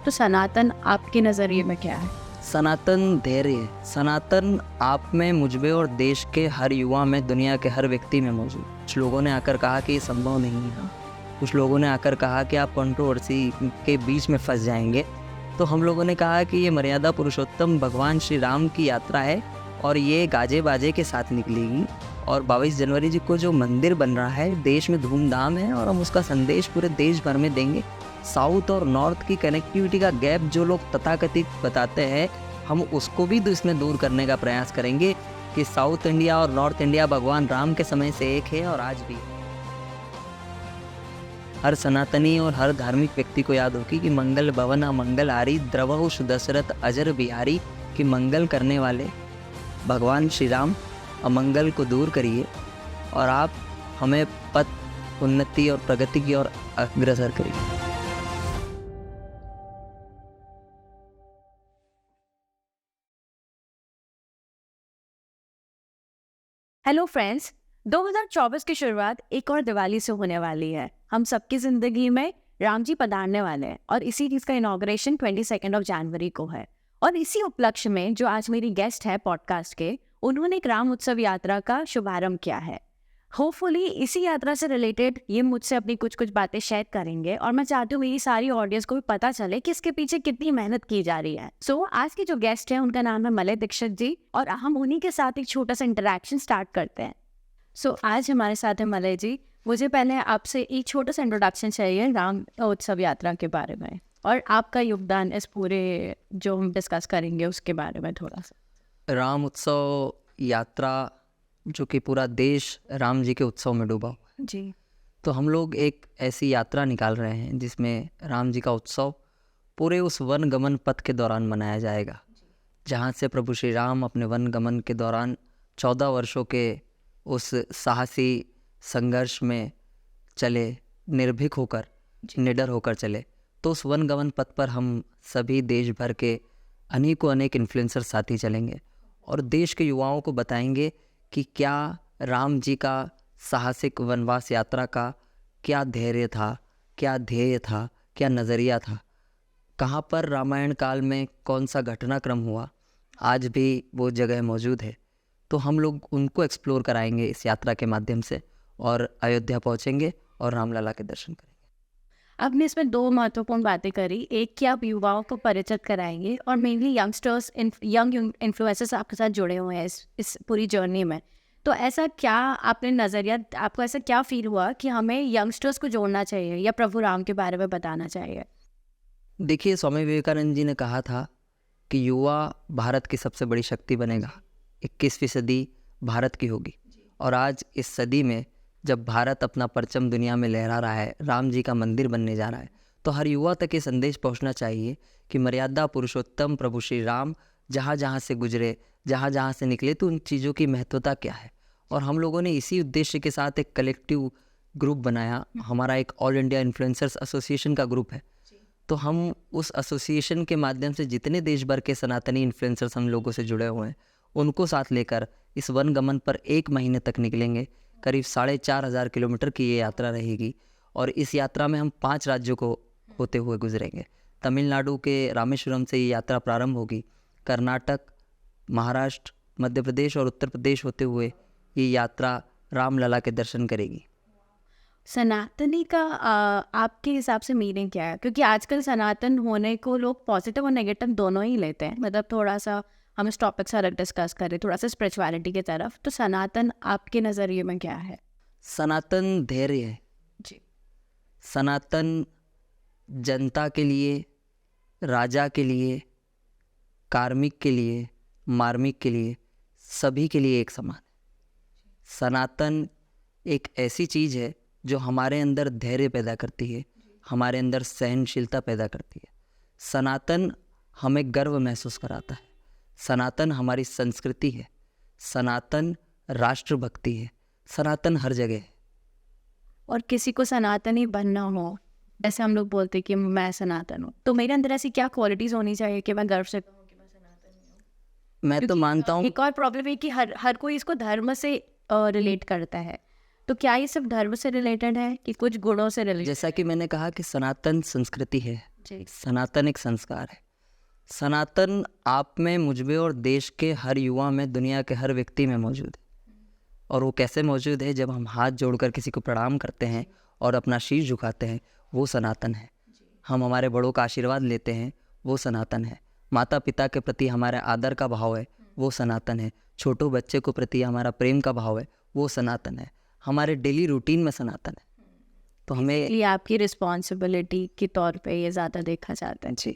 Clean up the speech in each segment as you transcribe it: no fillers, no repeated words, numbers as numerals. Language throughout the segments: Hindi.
तो सनातन आपके नज़रिए में क्या है? सनातन धैर्य है। सनातन आप में, मुझ में और देश के हर युवा में, दुनिया के हर व्यक्ति में मौजूद। कुछ लोगों ने आकर कहा कि ये संभव नहीं है, कुछ लोगों ने आकर कहा कि आप कंट्रोवर्सी के बीच में फंस जाएंगे। तो हम लोगों ने कहा कि ये मर्यादा पुरुषोत्तम भगवान श्री राम की यात्रा है और ये गाजे बाजे के साथ निकलेगी। और 22 जनवरी जी को जो मंदिर बन रहा है, देश में धूमधाम है और हम उसका संदेश पूरे देश भर में देंगे। साउथ और नॉर्थ की कनेक्टिविटी का गैप जो लोग तथाकथित बताते हैं, हम उसको भी इसमें दूर करने का प्रयास करेंगे कि साउथ इंडिया और नॉर्थ इंडिया भगवान राम के समय से एक है और आज भी। हर सनातनी और हर धार्मिक व्यक्ति को याद होगी कि मंगल भवन अमंगल हारी द्रवहुष दशरथ अजर बिहारी, कि मंगल करने वाले भगवान श्री राम अमंगल को दूर करिए और आप हमें पथ उन्नति और प्रगति की ओर अग्रसर करिए। हेलो फ्रेंड्स, 2024 की शुरुआत एक और दिवाली से होने वाली है। हम सबकी ज़िंदगी में राम जी पधारने वाले हैं और इसी चीज़ का इनॉग्रेशन 22 जनवरी को है। और इसी उपलक्ष्य में जो आज मेरी गेस्ट है पॉडकास्ट के, उन्होंने एक राम उत्सव यात्रा का शुभारंभ किया है। होपफुली इसी यात्रा से रिलेटेड ये मुझसे अपनी कुछ बातें शेयर करेंगे और मैं चाहती हूँ मेरी सारी ऑडियंस को भी पता चले कि इसके पीछे कितनी मेहनत की जा रही है। सो आज की जो गेस्ट है उनका नाम है मलय दीक्षित जी और हम उन्हीं के साथ एक छोटा सा इंटरेक्शन स्टार्ट करते हैं। सो आज हमारे साथ है मलय जी। मुझे पहले आपसे एक छोटा सा इंट्रोडक्शन चाहिए राम उत्सव यात्रा के बारे में और आपका योगदान इस पूरे जो हम डिस्कस करेंगे उसके बारे में थोड़ा सा। राम उत्सव यात्रा जो कि पूरा देश राम जी के उत्सव में डूबा हुआ है जी, तो हम लोग एक ऐसी यात्रा निकाल रहे हैं जिसमें राम जी का उत्सव पूरे उस वन गमन पथ के दौरान मनाया जाएगा, जहाँ से प्रभु श्री राम अपने वन गमन के दौरान 14 वर्षों के उस साहसी संघर्ष में चले, निर्भीक होकर, निडर होकर चले। तो उस वन गमन पथ पर हम सभी देश भर के अनेकों अनेक इन्फ्लुएंसर साथी चलेंगे और देश के युवाओं को बताएंगे कि क्या राम जी का साहसिक वनवास यात्रा का क्या धैर्य था, क्या ध्येय था, क्या नज़रिया था, कहाँ पर रामायण काल में कौन सा घटनाक्रम हुआ, आज भी वो जगह मौजूद है। तो हम लोग उनको एक्सप्लोर कराएंगे इस यात्रा के माध्यम से और अयोध्या पहुँचेंगे और रामलला के दर्शन करेंगे। आपने इसमें दो महत्वपूर्ण बातें करी, एक कि आप युवाओं को परिचित कराएंगे और मेनली यंगस्टर्स, यंग इन्फ्लुएंसर्स आपके साथ जुड़े हुए हैं इस पूरी जर्नी में। तो ऐसा क्या आपने नज़रिया, आपको ऐसा क्या फील हुआ कि हमें यंगस्टर्स को जोड़ना चाहिए या प्रभु राम के बारे में बताना चाहिए? देखिए, स्वामी विवेकानंद जी ने कहा था कि युवा भारत की सबसे बड़ी शक्ति बनेगा, 21वीं सदी भारत की होगी। और आज इस सदी में जब भारत अपना परचम दुनिया में लहरा रहा है, राम जी का मंदिर बनने जा रहा है, तो हर युवा तक ये संदेश पहुंचना चाहिए कि मर्यादा पुरुषोत्तम प्रभु श्री राम जहाँ जहाँ से गुजरे, जहाँ जहाँ से निकले, तो उन चीज़ों की महत्वता क्या है। और हम लोगों ने इसी उद्देश्य के साथ एक कलेक्टिव ग्रुप बनाया। हमारा एक ऑल इंडिया इन्फ्लुएंसर्स एसोसिएशन का ग्रुप है। तो हम उस एसोसिएशन के माध्यम से जितने देश भर के सनातनी इन्फ्लुएंसर्स हम लोगों से जुड़े हुए हैं, उनको साथ लेकर इस वन गमन पर 1 महीने तक निकलेंगे। करीब 4,500 किलोमीटर की ये यात्रा रहेगी और इस यात्रा में हम 5 राज्यों को होते हुए गुजरेंगे। तमिलनाडु के रामेश्वरम से ये यात्रा प्रारंभ होगी, कर्नाटक, महाराष्ट्र, मध्य प्रदेश और उत्तर प्रदेश होते हुए ये यात्रा रामलला के दर्शन करेगी। सनातनी का आपके हिसाब से मीनिंग क्या है? क्योंकि आजकल सनातन होने को लोग पॉजिटिव और नेगेटिव दोनों ही लेते हैं। मतलब थोड़ा सा हम इस टॉपिक से अलग डिस्कस करें, थोड़ा सा स्पिरिचुअलिटी की तरफ, तो सनातन आपके नज़रिए में क्या है? सनातन धैर्य है जी, सनातन जनता के लिए, राजा के लिए, कार्मिक के लिए, मार्मिक के लिए, सभी के लिए एक समान है। सनातन एक ऐसी चीज़ है जो हमारे अंदर धैर्य पैदा करती है, हमारे अंदर सहनशीलता पैदा करती है। सनातन हमें गर्व महसूस कराता है। सनातन हमारी संस्कृति है। सनातन राष्ट्रभक्ति है। सनातन हर जगह है। और किसी को सनातनी बनना हो, जैसे हम लोग बोलते हैं कि मैं सनातन हूँ, तो मेरे अंदर ऐसी क्या क्वालिटीज़ होनी चाहिए कि मैं गर्व से कहूँ कि मैं सनातनी हूँ? मैं तो मानता हूँ एक और प्रॉब्लम है कि हर कोई इसको धर्म से रिलेट करता है। तो क्या ये सिर्फ धर्म से रिलेटेड है कि कुछ गुणों से रिलेटेड? जैसा कि मैंने कहा कि सनातन संस्कृति है, जी सनातन एक संस्कार है। सनातन आप में, मुझ में और देश के हर युवा में, दुनिया के हर व्यक्ति में मौजूद है। और वो कैसे मौजूद है? जब हम हाथ जोड़कर किसी को प्रणाम करते हैं और अपना शीश झुकाते हैं, वो सनातन है। हम हमारे बड़ों का आशीर्वाद लेते हैं, वो सनातन है। माता पिता के प्रति हमारे आदर का भाव है, वो सनातन है। छोटों बच्चे को प्रति हमारा प्रेम का भाव है, वो सनातन है। हमारे डेली रूटीन में सनातन है। तो हमें ये आपकी रिस्पॉन्सिबिलिटी के तौर पे ये ज़्यादा देखा जाता है। जी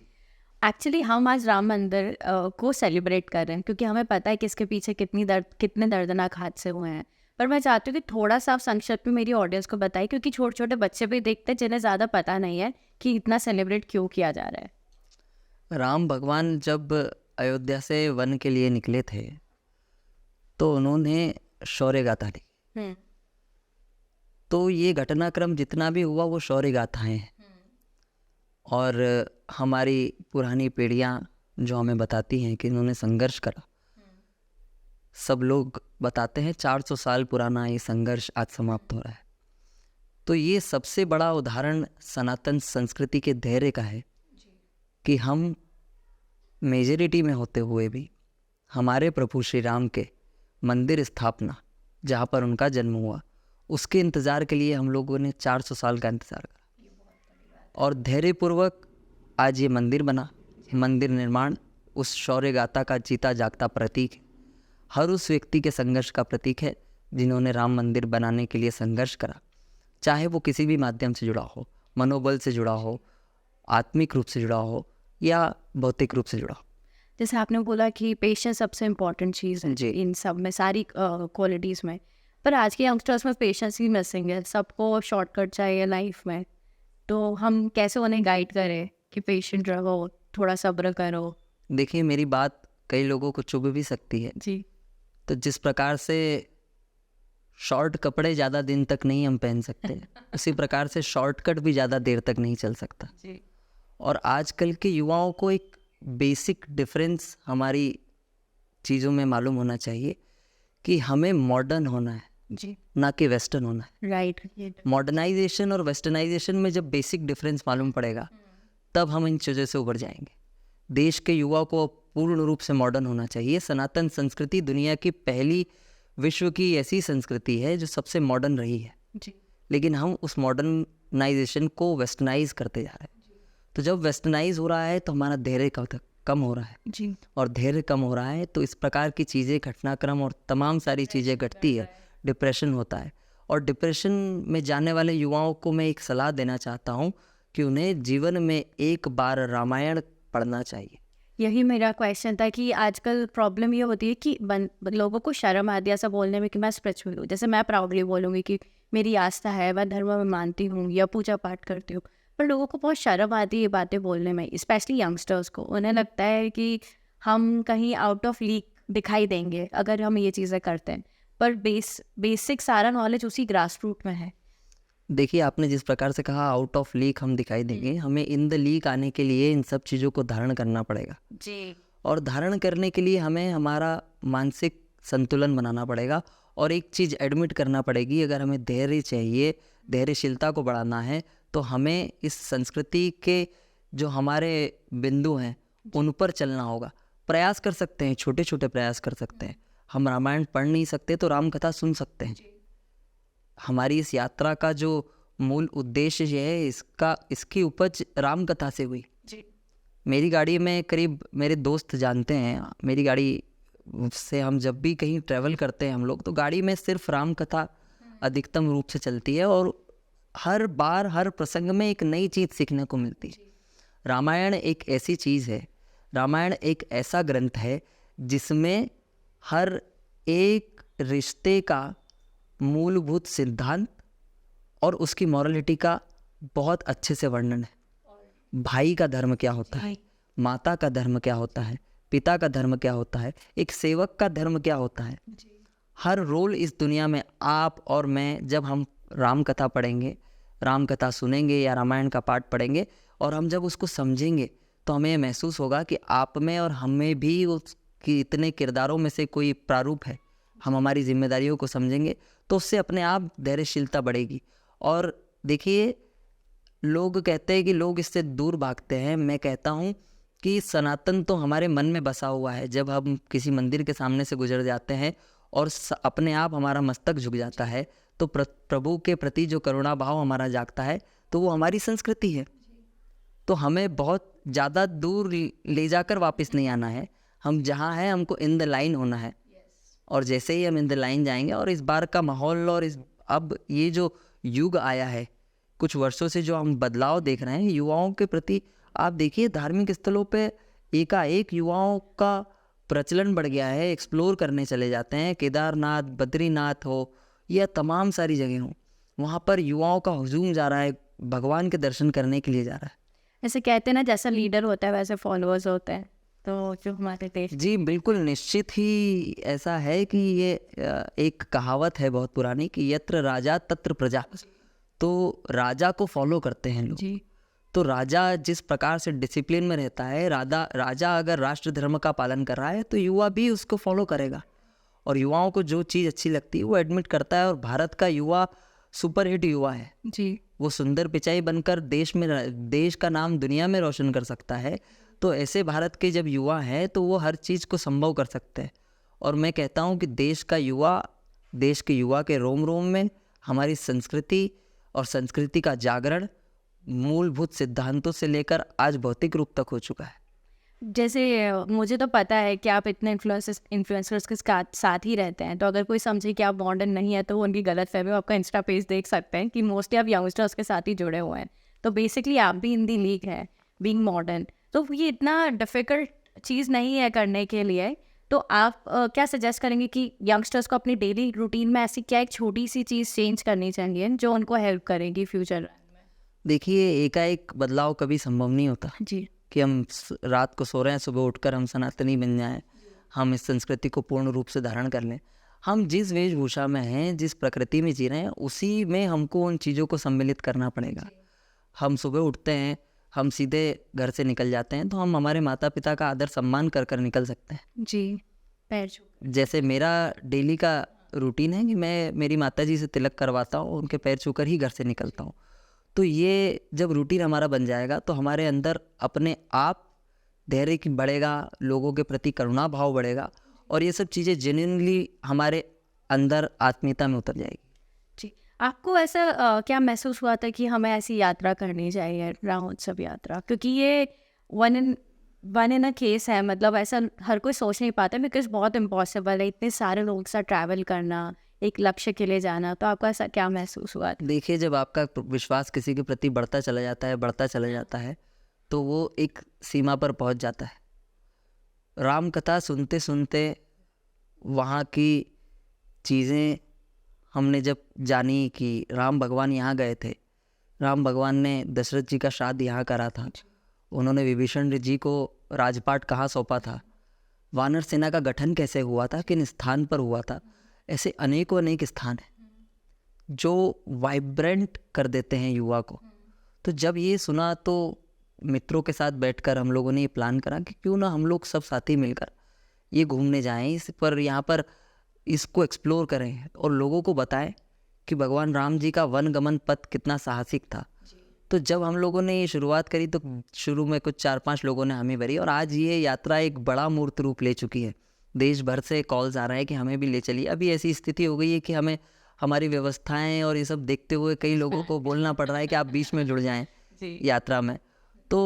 एक्चुअली हम आज राम मंदिर को सेलिब्रेट कर रहे हैं क्योंकि हमें पता है कि इसके पीछे कितने दर्दनाक हादसे हुए हैं। पर मैं चाहती हूँ कि थोड़ा सा आप संक्षिप्त में मेरी ऑडियंस को बताइए, क्योंकि छोटे छोटे बच्चे भी देखते हैं जिन्हें ज़्यादा पता नहीं है कि इतना सेलिब्रेट क्यों किया जा रहा है। राम भगवान जब अयोध्या से वन के लिए निकले थे तो उन्होंने शौर्य गाथा लिखी। तो ये घटनाक्रम जितना भी हुआ वो शौर्य गाथाएं हैं। और हमारी पुरानी पीढ़ियाँ जो हमें बताती हैं कि इन्होंने संघर्ष करा। सब लोग बताते हैं 400 साल पुराना ये संघर्ष आज समाप्त हो रहा है। तो ये सबसे बड़ा उदाहरण सनातन संस्कृति के धैर्य का है कि हम मेजॉरिटी में होते हुए भी हमारे प्रभु श्री राम के मंदिर स्थापना, जहाँ पर उनका जन्म हुआ, उसके इंतज़ार के लिए हम लोगों ने 400 साल का इंतज़ार करा। और धैर्यपूर्वक आज ये मंदिर बना। मंदिर निर्माण उस शौर्य गाथा का जीता जागता प्रतीक है। हर उस व्यक्ति के संघर्ष का प्रतीक है जिन्होंने राम मंदिर बनाने के लिए संघर्ष करा, चाहे वो किसी भी माध्यम से जुड़ा हो, मनोबल से जुड़ा हो, आत्मिक रूप से जुड़ा हो या भौतिक रूप से जुड़ा हो। जैसे आपने बोला कि पेशेंस सबसे इम्पोर्टेंट चीज़ है जी। इन सब में, सारी क्वालिटीज़ में। पर आज के यंगस्टर्स में पेशेंस ही मिसिंग है। सबको शॉर्टकट चाहिए लाइफ में। तो हम कैसे उन्हें गाइड करें कि पेशेंट रहो, थोड़ा सब्र करो? देखिए, मेरी बात कई लोगों को चुभ भी सकती है। जी तो जिस प्रकार से शॉर्ट कपड़े ज़्यादा दिन तक नहीं हम पहन सकते, उसी प्रकार से शॉर्टकट भी ज़्यादा देर तक नहीं चल सकता। जी और आजकल के युवाओं को एक बेसिक डिफरेंस हमारी चीज़ों में मालूम होना चाहिए कि हमें मॉडर्न होना है, जी ना कि वेस्टर्न होना है। राइट। मॉडर्नाइजेशन और वेस्टर्नाइजेशन में जब बेसिक डिफरेंस मालूम पड़ेगा, तब हम इन चीज़ों से उभर जाएंगे। देश के युवा को पूर्ण रूप से मॉडर्न होना चाहिए। सनातन संस्कृति दुनिया की पहली, विश्व की ऐसी संस्कृति है जो सबसे मॉडर्न रही है। जी लेकिन हम उस मॉडर्नाइजेशन को वेस्टर्नाइज करते जा रहे हैं। तो जब वेस्टर्नाइज हो रहा है तो हमारा धैर्य कम हो रहा है। जी और धैर्य कम हो रहा है तो इस प्रकार की चीज़ें, घटनाक्रम और तमाम सारी चीज़ें घटती है। डिप्रेशन होता है। और डिप्रेशन में जाने वाले युवाओं को मैं एक सलाह देना चाहता हूँ कि उन्हें जीवन में एक बार रामायण पढ़ना चाहिए। यही मेरा क्वेश्चन था कि आजकल प्रॉब्लम ये होती है कि लोगों को शर्म आती है ऐसा बोलने में कि मैं स्पिरिचुअल हूँ। जैसे मैं प्राउडली बोलूँगी कि मेरी आस्था है, मैं धर्म में मानती हूँ या पूजा पाठ करती हूँ, पर लोगों को बहुत शर्म आती है ये बातें बोलने में, स्पेशली यंगस्टर्स को। उन्हें लगता है कि हम कहीं आउट ऑफ लीग दिखाई देंगे अगर हम ये चीज़ें करते हैं, पर बेसिक सारा नॉलेज उसी ग्रास रूट में है। देखिए, आपने जिस प्रकार से कहा आउट ऑफ लीग हम दिखाई देंगे, हमें इन द लीग आने के लिए इन सब चीज़ों को धारण करना पड़ेगा। जी और धारण करने के लिए हमें हमारा मानसिक संतुलन बनाना पड़ेगा। और एक चीज़ एडमिट करना पड़ेगी, अगर हमें धैर्य चाहिए, धैर्यशीलता को बढ़ाना है, तो हमें इस संस्कृति के जो हमारे बिंदु हैं उन पर चलना होगा। प्रयास कर सकते हैं, छोटे छोटे प्रयास कर सकते हैं। हम रामायण पढ़ नहीं सकते तो राम कथा सुन सकते हैं। हमारी इस यात्रा का जो मूल उद्देश्य है, इसकी उपज राम कथा से हुई। जी मेरी गाड़ी में करीब, मेरे दोस्त जानते हैं, मेरी गाड़ी से हम जब भी कहीं ट्रैवल करते हैं हम लोग, तो गाड़ी में सिर्फ राम कथा अधिकतम रूप से चलती है। और हर बार, हर प्रसंग में एक नई चीज़ सीखने को मिलती है। रामायण एक ऐसी चीज़ है, रामायण एक ऐसा ग्रंथ है जिसमें हर एक रिश्ते का मूलभूत सिद्धांत और उसकी मॉरलिटी का बहुत अच्छे से वर्णन है। भाई का धर्म क्या होता है, माता का धर्म क्या होता है, पिता का धर्म क्या होता है, एक सेवक का धर्म क्या होता है। हर रोल इस दुनिया में, आप और मैं, जब हम राम कथा पढ़ेंगे, राम कथा सुनेंगे या रामायण का पाठ पढ़ेंगे और हम जब उसको समझेंगे, तो हमें महसूस होगा कि आप में और हमें भी उसकी इतने किरदारों में से कोई प्रारूप है। हम हमारी जिम्मेदारियों को समझेंगे तो उससे अपने आप धैर्यशीलता बढ़ेगी। और देखिए, लोग कहते हैं कि लोग इससे दूर भागते हैं। मैं कहता हूँ कि सनातन तो हमारे मन में बसा हुआ है। जब हम किसी मंदिर के सामने से गुजर जाते हैं और अपने आप हमारा मस्तक झुक जाता है, तो प्रभु के प्रति जो करुणा भाव हमारा जागता है, तो वो हमारी संस्कृति है। तो हमें बहुत ज़्यादा दूर ले जाकर वापस नहीं आना है। हम जहाँ हैं हमको इन द लाइन होना है। और जैसे ही हम इन द लाइन जाएंगे, और इस बार का माहौल और अब ये जो युग आया है, कुछ वर्षों से जो हम बदलाव देख रहे हैं युवाओं के प्रति, आप देखिए धार्मिक स्थलों पे एकाएक युवाओं का प्रचलन बढ़ गया है। एक्सप्लोर करने चले जाते हैं, केदारनाथ, बद्रीनाथ हो या तमाम सारी जगह हो, वहाँ पर युवाओं का हुजूम जा रहा है, भगवान के दर्शन करने के लिए जा रहा है। ऐसे कहते हैं ना, जैसा लीडर होता है वैसे फॉलोअर्स होते हैं। तो जो हमारे देश, जी बिल्कुल, निश्चित ही ऐसा है कि ये एक कहावत है बहुत पुरानी कि यत्र राजा तत्र प्रजा। तो राजा को फॉलो करते हैं लोग जी। तो राजा जिस प्रकार से डिसिप्लिन में रहता है, राजा अगर राष्ट्र धर्म का पालन कर रहा है तो युवा भी उसको फॉलो करेगा। और युवाओं को जो चीज़ अच्छी लगती है वो एडमिट करता है। और भारत का युवा सुपरहिट युवा है जी। वो सुंदर पिचाई बनकर देश का नाम दुनिया में रोशन कर सकता है। तो ऐसे भारत के जब युवा हैं तो वो हर चीज़ को संभव कर सकते हैं। और मैं कहता हूँ कि देश के युवा के रोम रोम में हमारी संस्कृति और संस्कृति का जागरण मूलभूत सिद्धांतों से लेकर आज भौतिक रूप तक हो चुका है। जैसे मुझे तो पता है कि आप इतने इन्फ्लुएंसर्स के साथ ही रहते हैं, तो अगर कोई समझे कि आप मॉडर्न नहीं है तो वो उनकी गलत फहमी। आपका इंस्टा पेज देख सकते हैं कि मोस्टली आप यंगस्टर्स के साथ ही जुड़े हुए हैं। तो बेसिकली आप भी इन दी लीग है बीइंग मॉडर्न। तो ये इतना डिफ़िकल्ट चीज़ नहीं है करने के लिए। तो आप क्या सजेस्ट करेंगे कि यंगस्टर्स को अपनी डेली रूटीन में ऐसी क्या एक छोटी सी चीज़ चेंज करनी चाहिए जो उनको हेल्प करेगी फ्यूचर में? देखिए, एकाएक बदलाव कभी संभव नहीं होता जी। कि हम रात को सो रहे हैं, सुबह उठकर हम सनातनी बन जाएं, हम इस संस्कृति को पूर्ण रूप से धारण कर लें। हम जिस वेशभूषा में हैं, जिस प्रकृति में जी रहे हैं, उसी में हमको उन चीज़ों को सम्मिलित करना पड़ेगा। हम सुबह उठते हैं, हम सीधे घर से निकल जाते हैं, तो हम हमारे माता पिता का आदर सम्मान कर कर निकल सकते हैं। जी। पैर छू। जैसे मेरा डेली का रूटीन है कि मैं मेरी माता जी से तिलक करवाता हूँ, उनके पैर छूकर ही घर से निकलता हूँ। तो ये जब रूटीन हमारा बन जाएगा तो हमारे अंदर अपने आप धैर्य की बढ़ेगा, लोगों के प्रति करुणा भाव बढ़ेगा, और ये सब चीज़ें जेन्युइनली हमारे अंदर आत्मीयता में उतर जाएगी। जी। आपको ऐसा क्या महसूस हुआ था कि हमें ऐसी यात्रा करनी चाहिए, रामोत्सव यात्रा? क्योंकि ये वन इन अ केस है, मतलब ऐसा हर कोई सोच नहीं पाता, बिकॉज बहुत इम्पॉसिबल है इतने सारे लोगों के साथ ट्रैवल करना, एक लक्ष्य के लिए जाना। तो आपको ऐसा क्या महसूस हुआ था? देखिए, जब आपका विश्वास किसी के प्रति बढ़ता चला जाता है तो वो एक सीमा पर पहुंच जाता है। राम कथा सुनते सुनते वहाँ की चीज़ें हमने जब जानी कि राम भगवान यहाँ गए थे, राम भगवान ने दशरथ जी का श्राद्ध यहाँ करा था, उन्होंने विभीषण जी को राजपाट कहाँ सौंपा था, वानर सेना का गठन कैसे हुआ था, किन स्थान पर हुआ था, ऐसे अनेकों अनेक स्थान हैं जो वाइब्रेंट कर देते हैं युवा को। तो जब ये सुना तो मित्रों के साथ बैठकर हम लोगों ने ये प्लान करा कि क्यों ना हम लोग सब साथी मिलकर ये घूमने जाएं, इस पर यहाँ पर इसको एक्सप्लोर करें और लोगों को बताएं कि भगवान राम जी का वनगमन पथ कितना साहसिक था। तो जब हम लोगों ने ये शुरुआत करी तो शुरू में कुछ 4-5 लोगों ने हमें भरी, और आज ये यात्रा एक बड़ा मूर्त रूप ले चुकी है। देश भर से कॉल्स आ रहे हैं कि हमें भी ले चलिए। अभी ऐसी स्थिति हो गई है कि हमें हमारी व्यवस्थाएं और ये सब देखते हुए कई लोगों को बोलना पड़ रहा है कि आप बीच में जुड़ जाएं यात्रा में। तो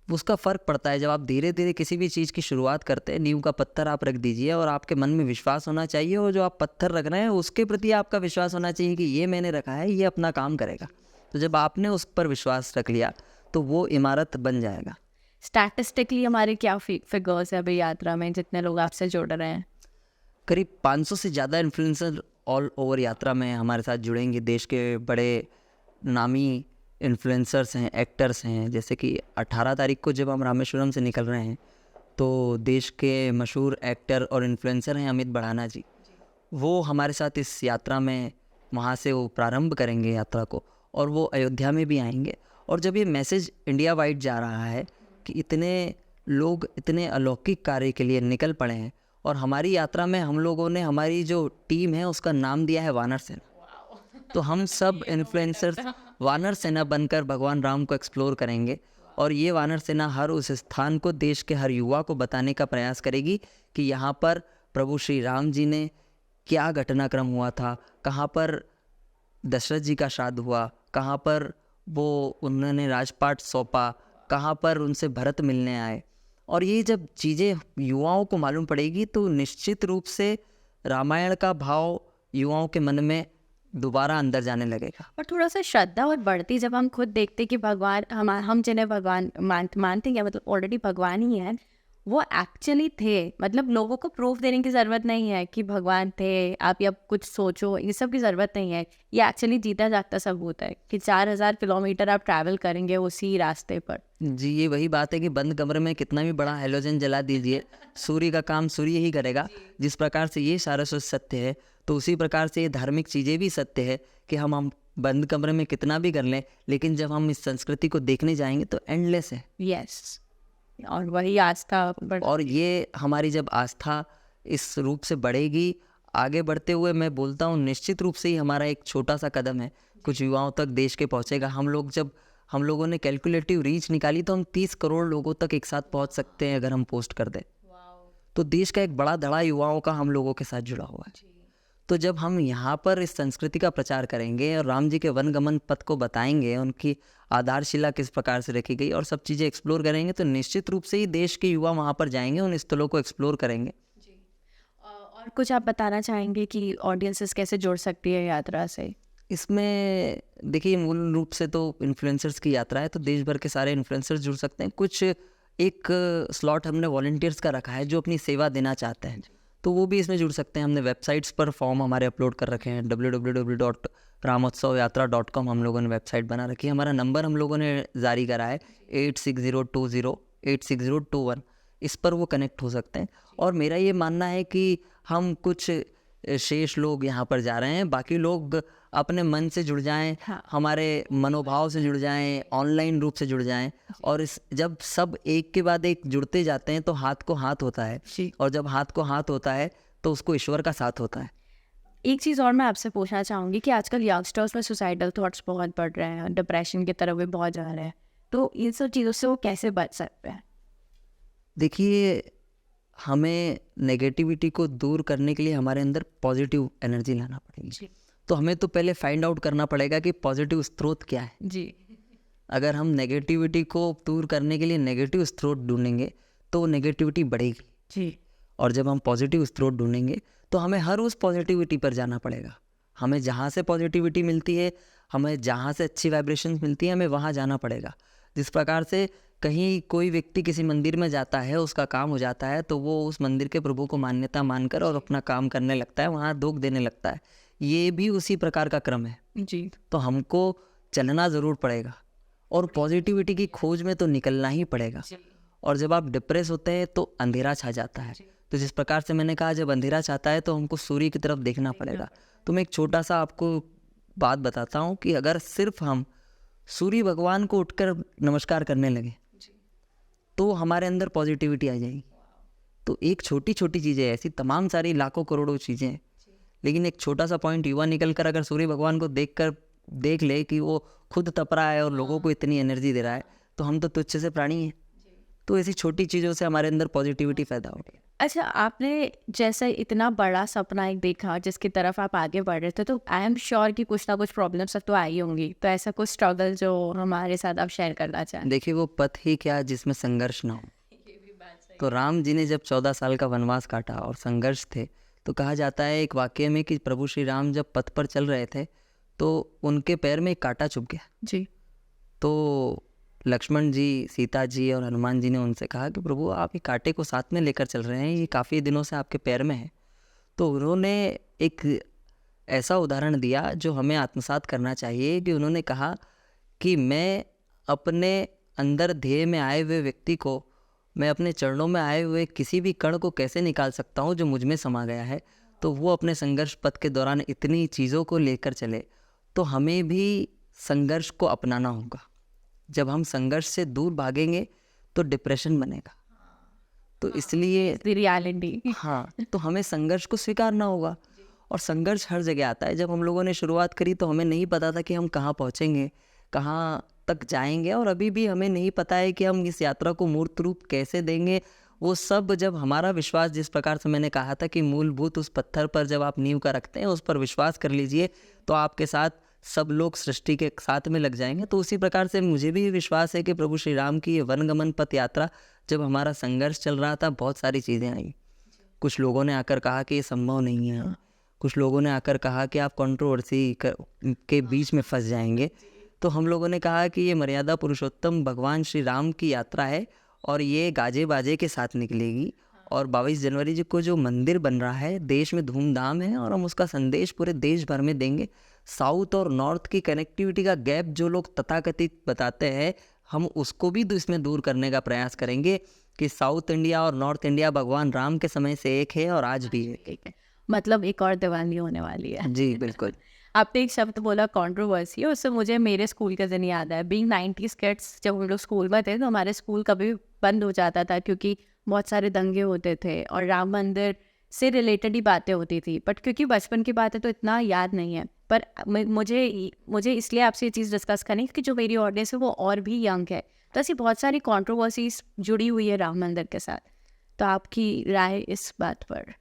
उसका फ़र्क पड़ता है जब आप धीरे धीरे किसी भी चीज़ की शुरुआत करते हैं। नींव का पत्थर आप रख दीजिए और आपके मन में विश्वास होना चाहिए, और जो आप पत्थर रख रहे हैं उसके प्रति आपका विश्वास होना चाहिए कि ये मैंने रखा है, ये अपना काम करेगा। तो जब आपने उस पर विश्वास रख लिया तो वो इमारत बन जाएगा। स्टैटिस्टिकली हमारे क्या फिगर्स है अभी यात्रा में, जितने लोग आपसे जुड़ रहे हैं? करीब 500 से ज़्यादा इन्फ्लुएंसर ऑल ओवर यात्रा में हमारे साथ जुड़ेंगे। देश के बड़े नामी इन्फ्लुएंसर्स हैं, एक्टर्स हैं। जैसे कि 18 तारीख को जब हम रामेश्वरम से निकल रहे हैं तो देश के मशहूर एक्टर और इन्फ्लुएंसर हैं अमित बढ़ाना जी, वो हमारे साथ इस यात्रा में वहाँ से वो प्रारंभ करेंगे यात्रा को, और वो अयोध्या में भी आएंगे। और जब ये मैसेज इंडिया वाइड जा रहा है कि इतने लोग इतने अलौकिक कार्य के लिए निकल पड़े हैं, और हमारी यात्रा में हम लोगों ने हमारी जो टीम है उसका नाम दिया है वानर सेना। तो हम सब इन्फ्लुएंसर्स वानर सेना बनकर भगवान राम को एक्सप्लोर करेंगे, और ये वानर सेना हर उस स्थान को देश के हर युवा को बताने का प्रयास करेगी कि यहाँ पर प्रभु श्री राम जी ने क्या घटनाक्रम हुआ था, कहाँ पर दशरथ जी का श्राद्ध हुआ, कहाँ पर वो उन्होंने राजपाट सौंपा, कहाँ पर उनसे भरत मिलने आए। और ये जब चीज़ें युवाओं को मालूम पड़ेगी तो निश्चित रूप से रामायण का भाव युवाओं के मन में दोबारा अंदर जाने लगेगा। और थोड़ा सा श्रद्धा और बढ़ती जब हम खुद देखते कि भगवान हम जिन्हें भगवान मानते हैं, मतलब ऑलरेडी भगवान ही है, वो एक्चुअली थे। मतलब लोगों को प्रूफ देने की ज़रूरत नहीं है कि भगवान थे, आप या कुछ सोचो, ये सब की ज़रूरत नहीं है। ये एक्चुअली जीता जागता सबूत है कि 4000 किलोमीटर आप ट्रैवल करेंगे उसी रास्ते पर। जी, ये वही बात है कि बंद कमरे में कितना भी बड़ा हैलोजन जला दीजिए, सूर्य का काम सूर्य ही करेगा। जिस प्रकार से ये सारा कुछ सत्य है, तो उसी प्रकार से ये धार्मिक चीज़ें भी सत्य है कि हम बंद कमरे में कितना भी कर लें, लेकिन जब हम इस संस्कृति को देखने जाएंगे तो एंडलेस है। यस, और वही आस्था और ये हमारी जब आस्था इस रूप से बढ़ेगी, आगे बढ़ते हुए मैं बोलता हूँ निश्चित रूप से ही हमारा एक छोटा सा कदम है कुछ युवाओं तक देश के पहुँचेगा। हम लोगों ने कैलकुलेटिव रीच निकाली तो हम 30 करोड़ लोगों तक एक साथ पहुँच सकते हैं अगर हम पोस्ट कर दें। तो देश का एक बड़ा धड़ा युवाओं का हम लोगों के साथ जुड़ा हुआ है। तो जब हम यहाँ पर इस संस्कृति का प्रचार करेंगे और राम जी के वनगमन पथ को बताएंगे, उनकी आधारशिला किस प्रकार से रखी गई और सब चीज़ें एक्सप्लोर करेंगे, तो निश्चित रूप से ही देश के युवा वहाँ पर जाएंगे, उन स्थलों को एक्सप्लोर करेंगे। और कुछ आप बताना चाहेंगे कि ऑडियंसेस कैसे जुड़ सकती है यात्रा से? इसमें देखिए मूल रूप से तो इन्फ्लुएंसर्स की यात्रा है, तो देश भर के सारे इन्फ्लुएंसर्स जुड़ सकते हैं। कुछ एक स्लॉट हमने वॉलंटियर्स का रखा है जो अपनी सेवा देना चाहते हैं, तो वो भी इसमें जुड़ सकते हैं। हमने वेबसाइट्स पर फॉर्म हमारे अपलोड कर रखे हैं, www.ramotsavayatra.com हम लोगों ने वेबसाइट बना रखी है। हमारा नंबर हम लोगों ने जारी करा है 8602086021, इस पर वो कनेक्ट हो सकते हैं। और मेरा ये मानना है कि हम कुछ शेष लोग यहाँ पर जा रहे हैं, बाकी लोग अपने मन से जुड़ जाएं, हमारे मनोभाव से जुड़ जाएं, ऑनलाइन रूप से जुड़ जाएं। और जब सब एक के बाद एक जुड़ते जाते हैं तो हाथ को हाथ होता है, और जब हाथ को हाथ होता है तो उसको ईश्वर का साथ होता है। एक चीज़ और मैं आपसे पूछना चाहूँगी कि आजकल यंगस्टर्स में सुसाइडल थॉट्स बहुत बढ़ रहे हैं, डिप्रेशन की तरफ भी बहुत जा रहे हैं, तो इन सब चीज़ों से वो कैसे बच सकते हैं? देखिए, हमें नेगेटिविटी को दूर करने के लिए हमारे अंदर पॉजिटिव एनर्जी लाना पड़ेगी। तो हमें तो पहले फाइंड आउट करना पड़ेगा कि पॉजिटिव स्रोत क्या है। जी, अगर हम नेगेटिविटी को दूर करने के लिए नेगेटिव स्रोत ढूंढेंगे तो नेगेटिविटी बढ़ेगी जी, और जब हम पॉजिटिव स्रोत ढूंढेंगे तो हमें हर उस पॉजिटिविटी पर जाना पड़ेगा। हमें जहाँ से पॉजिटिविटी मिलती है, हमें जहाँ से अच्छी वाइब्रेशंस मिलती है, हमें वहाँ जाना पड़ेगा। जिस प्रकार से कहीं कोई व्यक्ति किसी मंदिर में जाता है, उसका काम हो जाता है, तो वो उस मंदिर के प्रभु को मान्यता मानकर और अपना काम करने लगता है, वहाँ धूप देने लगता है। ये भी उसी प्रकार का क्रम है जी। तो हमको चलना ज़रूर पड़ेगा और पॉजिटिविटी की खोज में तो निकलना ही पड़ेगा। और जब आप डिप्रेस होते हैं तो अंधेरा छा जाता है, तो जिस प्रकार से मैंने कहा जब अंधेरा छाता है तो हमको सूर्य की तरफ देखना पड़ेगा। तो मैं एक छोटा सा आपको बात बताता हूँ कि अगर सिर्फ हम सूर्य भगवान को उठकर नमस्कार करने लगे तो हमारे अंदर पॉजिटिविटी आ जाएगी। तो एक छोटी छोटी चीज़ें, ऐसी तमाम सारी लाखों करोड़ों चीज़ें हैं, लेकिन एक छोटा सा पॉइंट युवा निकल कर अगर सूर्य भगवान को देख ले कि वो खुद तप रहा है और लोगों को इतनी एनर्जी दे रहा है, तो हम तो तुच्छ से प्राणी हैं। तो ऐसी छोटी चीज़ों से हमारे अंदर पॉजिटिविटी पैदा होगी। अच्छा, आपने जैसे इतना बड़ा सपना एक देखा जिसकी तरफ आप आगे बढ़ रहे थे, तो आई एम श्योर कि कुछ ना कुछ प्रॉब्लम्स तो आई होंगी। तो ऐसा कुछ स्ट्रगल जो हमारे साथ आप शेयर करना चाहें? देखिए, वो पथ ही क्या जिसमें संघर्ष ना हो। तो राम जी ने जब 14 साल का वनवास काटा और संघर्ष थे, तो कहा जाता है एक वाक्य में कि प्रभु श्री राम जब पथ पर चल रहे थे तो उनके पैर में एक कांटा चुभ गया। जी। तो लक्ष्मण जी, सीता जी और हनुमान जी ने उनसे कहा कि प्रभु आप ये कांटे को साथ में लेकर चल रहे हैं, ये काफ़ी दिनों से आपके पैर में है। तो उन्होंने एक ऐसा उदाहरण दिया जो हमें आत्मसात करना चाहिए कि उन्होंने कहा कि मैं अपने अंदर ध्येय में आए हुए व्यक्ति को, मैं अपने चरणों में आए हुए किसी भी कण को कैसे निकाल सकता हूँ जो मुझ में समा गया है। तो वो अपने संघर्ष पथ के दौरान इतनी चीज़ों को लेकर चले, तो हमें भी संघर्ष को अपनाना होगा। जब हम संघर्ष से दूर भागेंगे तो डिप्रेशन बनेगा। तो इसलिए रियलिटी। हाँ, तो हमें संघर्ष को स्वीकारना होगा और संघर्ष हर जगह आता है। जब हम लोगों ने शुरुआत करी तो हमें नहीं पता था कि हम कहाँ पहुँचेंगे, कहाँ तक जाएंगे, और अभी भी हमें नहीं पता है कि हम इस यात्रा को मूर्त रूप कैसे देंगे। वो सब जब हमारा विश्वास, जिस प्रकार से मैंने कहा था कि मूलभूत उस पत्थर पर जब आप नींव का रखते हैं, उस पर विश्वास कर लीजिए, तो आपके साथ सब लोग सृष्टि के साथ में लग जाएंगे। तो उसी प्रकार से मुझे भी विश्वास है कि प्रभु श्री राम की ये वनगमन पथ यात्रा, जब हमारा संघर्ष चल रहा था, बहुत सारी चीज़ें आई। कुछ लोगों ने आकर कहा कि ये संभव नहीं है, कुछ लोगों ने आकर कहा कि आप कंट्रोवर्सी के बीच में फंस जाएंगे। तो हम लोगों ने कहा कि ये मर्यादा पुरुषोत्तम भगवान श्री राम की यात्रा है और ये गाजे बाजे के साथ निकलेगी। और 22 जनवरी को जो मंदिर बन रहा है, देश में धूमधाम है और हम उसका संदेश पूरे देश भर में देंगे। साउथ और नॉर्थ की कनेक्टिविटी का गैप जो लोग तथाकथित बताते हैं, हम उसको भी इसमें दूर करने का प्रयास करेंगे कि साउथ इंडिया और नॉर्थ इंडिया भगवान राम के समय से एक है और आज भी है। मतलब एक और दिवाली होने वाली है। जी बिल्कुल। आपने एक शब्द बोला कंट्रोवर्सी, उससे मुझे मेरे स्कूल का दिन याद है। बीइंग 90s किड्स, जब हम लोग स्कूल में थे तो हमारे स्कूल कभी बंद हो जाता था क्योंकि बहुत सारे दंगे होते थे और राम मंदिर से रिलेटेड ही बातें होती थी। बट क्योंकि बचपन की बातें तो इतना याद नहीं है, पर मुझे इसलिए आपसे ये चीज़ डिस्कस करनी कि जो मेरी ऑडियंस है वो और भी यंग है, तो ऐसी बहुत सारी कंट्रोवर्सीज जुड़ी हुई है राम मंदिर के साथ। तो आपकी राय इस बात पर?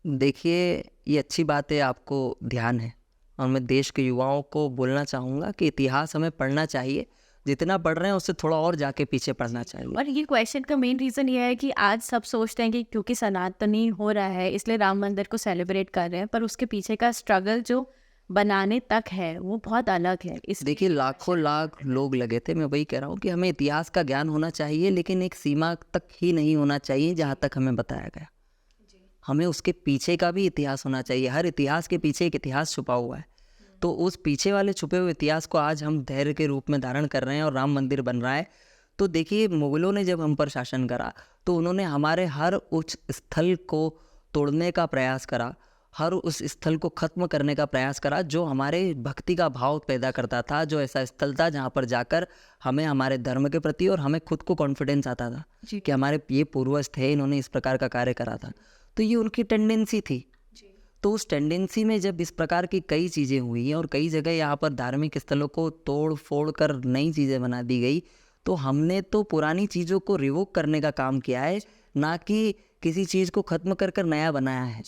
देखिए, ये अच्छी बात है, आपको ध्यान है, और मैं देश के युवाओं को बोलना चाहूँगा कि इतिहास हमें पढ़ना चाहिए। जितना पढ़ रहे हैं उससे थोड़ा और जाके पीछे पढ़ना चाहिए। और ये क्वेश्चन का मेन रीज़न ये है कि आज सब सोचते हैं कि क्योंकि सनातनी हो रहा है इसलिए राम मंदिर को सेलिब्रेट कर रहे हैं, पर उसके पीछे का स्ट्रगल जो बनाने तक है वो बहुत अलग है। इस देखिए, लाखों लाख लोग लगे थे। मैं वही कह रहा हूँ कि हमें इतिहास का ज्ञान होना चाहिए, लेकिन एक सीमा तक ही नहीं होना चाहिए जहाँ तक हमें बताया गया। हमें उसके पीछे का भी इतिहास होना चाहिए। हर इतिहास के पीछे एक इतिहास छुपा हुआ है। तो उस पीछे वाले छुपे हुए इतिहास को आज हम धैर्य के रूप में धारण कर रहे हैं और राम मंदिर बन रहा है। तो देखिए, मुगलों ने जब हम पर शासन करा तो उन्होंने हमारे हर उच्च स्थल को तोड़ने का प्रयास करा, हर उस स्थल को ख़त्म करने का प्रयास करा जो हमारे भक्ति का भाव पैदा करता था, जो ऐसा स्थल था जहाँ पर जाकर हमें हमारे धर्म के प्रति और हमें खुद को कॉन्फिडेंस आता था कि हमारे ये पूर्वज थे, इन्होंने इस प्रकार का कार्य करा था। तो ये उनकी टेंडेंसी थी। तो उस टेंडेंसी में जब इस प्रकार की कई चीज़ें हुई और कई जगह यहाँ पर धार्मिक स्थलों को तोड़ फोड़ कर नई चीज़ें बना दी गई, तो हमने तो पुरानी चीज़ों को रिवोक करने का काम किया है, ना कि किसी चीज़ को ख़त्म कर कर नया बनाया है।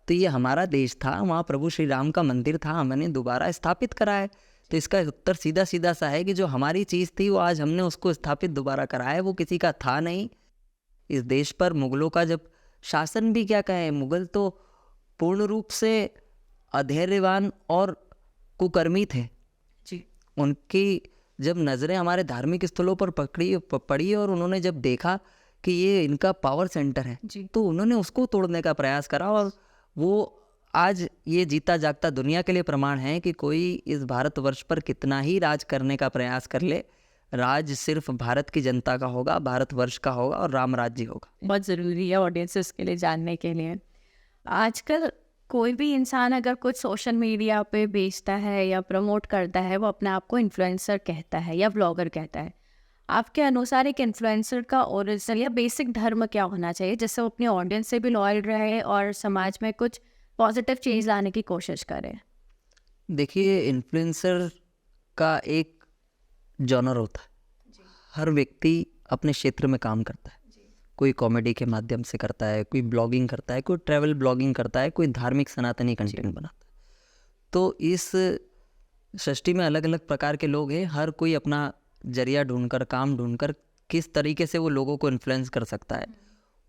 तो ये हमारा देश था, वहाँ प्रभु श्री राम का मंदिर था, हमने दोबारा स्थापित करा है। तो इसका उत्तर सीधा सीधा सा है कि जो हमारी चीज़ थी वो आज हमने उसको स्थापित दोबारा करा है, वो किसी का था नहीं। इस देश पर मुगलों का जब शासन भी क्या कहें, मुगल तो पूर्ण रूप से अधैर्यवान और कुकर्मी थे। उनकी जब नज़रें हमारे धार्मिक स्थलों पर पड़ी और उन्होंने जब देखा कि ये इनका पावर सेंटर है, तो उन्होंने उसको तोड़ने का प्रयास करा। और वो आज ये जीता जागता दुनिया के लिए प्रमाण है कि कोई इस भारतवर्ष पर कितना ही राज करने का प्रयास कर ले, राज सिर्फ भारत की जनता का होगा, भारतवर्ष का होगा और राम राज्य होगा। बहुत ज़रूरी है ऑडियंसेस के लिए जानने के लिए। आजकल कोई भी इंसान अगर कुछ सोशल मीडिया पे बेचता है या प्रमोट करता है, वो अपने आप को इन्फ्लुएंसर कहता है या व्लॉगर कहता है। आपके अनुसार एक इन्फ्लुएंसर का ओरिजिनल या बेसिक धर्म क्या होना चाहिए जिससे वो अपनी ऑडियंस से भी लॉयल रहे और समाज में कुछ पॉजिटिव चेंज लाने की कोशिश करे? देखिए, इन्फ्लुएंसर का एक जॉनर होता है। हर व्यक्ति अपने क्षेत्र में काम करता है। कोई कॉमेडी के माध्यम से करता है, कोई ब्लॉगिंग करता है, कोई ट्रैवल ब्लॉगिंग करता है, कोई धार्मिक सनातनी कंटेंट बनाता है। तो इस सृष्टि में अलग अलग प्रकार के लोग हैं। हर कोई अपना जरिया ढूंढकर, काम ढूंढकर किस तरीके से वो लोगों को इन्फ्लुएंस कर सकता है,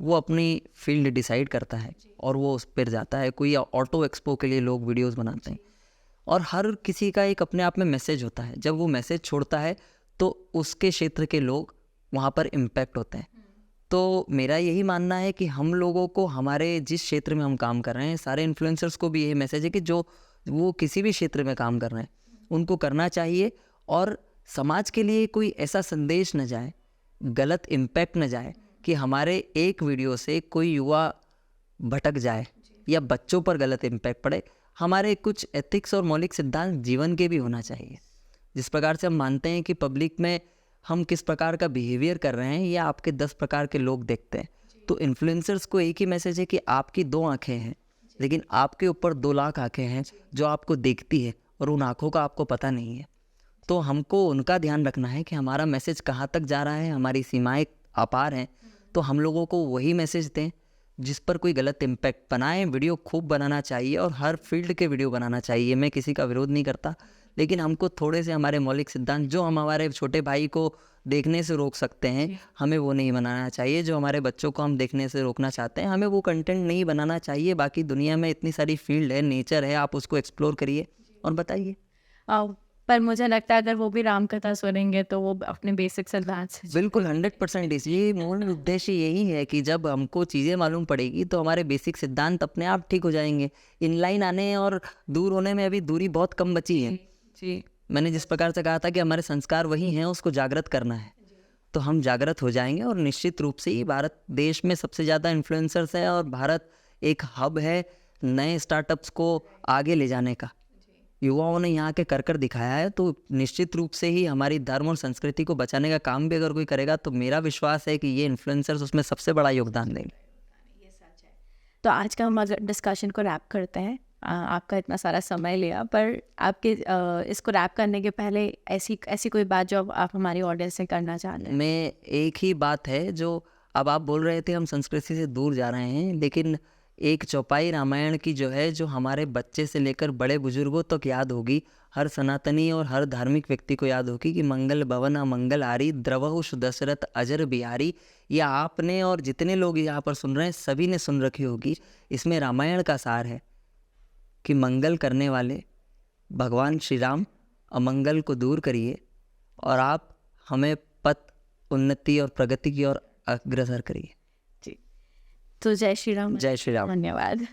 वो अपनी फील्ड डिसाइड करता है और वो उस पर जाता है। कोई ऑटो एक्सपो के लिए लोग वीडियोस बनाते हैं और हर किसी का एक अपने आप में मैसेज होता है। जब वो मैसेज छोड़ता है तो उसके क्षेत्र के लोग वहाँ पर इम्पैक्ट होते हैं। तो मेरा यही मानना है कि हम लोगों को हमारे जिस क्षेत्र में हम काम कर रहे हैं, सारे इन्फ्लुएंसर्स को भी यही मैसेज है कि जो वो किसी भी क्षेत्र में काम कर रहे हैं उनको करना चाहिए और समाज के लिए कोई ऐसा संदेश न जाए, गलत इम्पैक्ट न जाए कि हमारे एक वीडियो से कोई युवा भटक जाए या बच्चों पर गलत इम्पैक्ट पड़े। हमारे कुछ एथिक्स और मौलिक सिद्धांत जीवन के भी होना चाहिए। जिस प्रकार से हम मानते हैं कि पब्लिक में हम किस प्रकार का बिहेवियर कर रहे हैं या आपके 10 प्रकार के लोग देखते हैं, तो इन्फ्लुएंसर्स को एक ही मैसेज है कि आपकी 2 आंखें हैं, लेकिन आपके ऊपर 2 लाख आंखें हैं जो आपको देखती है और उन आंखों का आपको पता नहीं है। तो हमको उनका ध्यान रखना है कि हमारा मैसेज कहाँ तक जा रहा है, हमारी सीमाएं अपार हैं, तो हम लोगों को वही मैसेज दें जिस पर कोई गलत इम्पैक्ट बनाएं। वीडियो खूब बनाना चाहिए और हर फील्ड के वीडियो बनाना चाहिए, मैं किसी का विरोध नहीं करता, लेकिन हमको थोड़े से हमारे मौलिक सिद्धांत जो हम हमारे छोटे भाई को देखने से रोक सकते हैं, हमें वो नहीं बनाना चाहिए। जो हमारे बच्चों को हम देखने से रोकना चाहते हैं, हमें वो कंटेंट नहीं बनाना चाहिए। बाकी दुनिया में इतनी सारी फील्ड है, नेचर है, आप उसको एक्सप्लोर करिए और बताइए। पर मुझे लगता है अगर वो भी राम कथा सुनेंगे तो वो अपने बेसिक सिद्धांत से बिल्कुल 100% ये मूल उद्देश्य यही है कि जब हमको चीज़ें मालूम पड़ेगी तो हमारे बेसिक सिद्धांत अपने आप ठीक हो जाएंगे। इनलाइन आने और दूर होने में अभी दूरी बहुत कम बची है। जी मैंने जिस प्रकार से कहा था कि हमारे संस्कार वही हैं, उसको जागृत करना है, तो हम जागृत हो जाएंगे। और निश्चित रूप से ही भारत देश में सबसे ज़्यादा इन्फ्लुएंसर्स है और भारत एक हब है नए स्टार्टअप्स को आगे ले जाने का। युवाओं ने यहाँ के कर दिखाया है, तो निश्चित रूप से ही हमारी धर्म और संस्कृति को बचाने का काम भी अगर कोई करेगा तो मेरा विश्वास है कि ये इन्फ्लुएंसर्स उसमें सबसे बड़ा योगदान देंगे। तो आज का हम डिस्कशन को रैप करते हैं। आपका इतना सारा समय लिया, पर आपके इसको रैप करने के पहले ऐसी कोई बात जो आप हमारी ऑडियंस से करना चाहते हैं? मैं एक ही बात है जो अब आप बोल रहे थे, हम संस्कृति से दूर जा रहे हैं, लेकिन एक चौपाई रामायण की जो है, जो हमारे बच्चे से लेकर बड़े बुजुर्गों तक याद होगी, हर सनातनी और हर धार्मिक व्यक्ति को याद होगी कि मंगल भवन अमंगल हारी द्रवहुष दशरथ अजर बिहारी। ये आपने और जितने लोग यहाँ पर सुन रहे हैं सभी ने सुन रखी होगी। इसमें रामायण का सार है कि मंगल करने वाले भगवान श्री राम अमंगल को दूर करिए और आप हमें पथ उन्नति और प्रगति की ओर अग्रसर करिए। जी, तो जय श्री राम। जय श्री राम। धन्यवाद।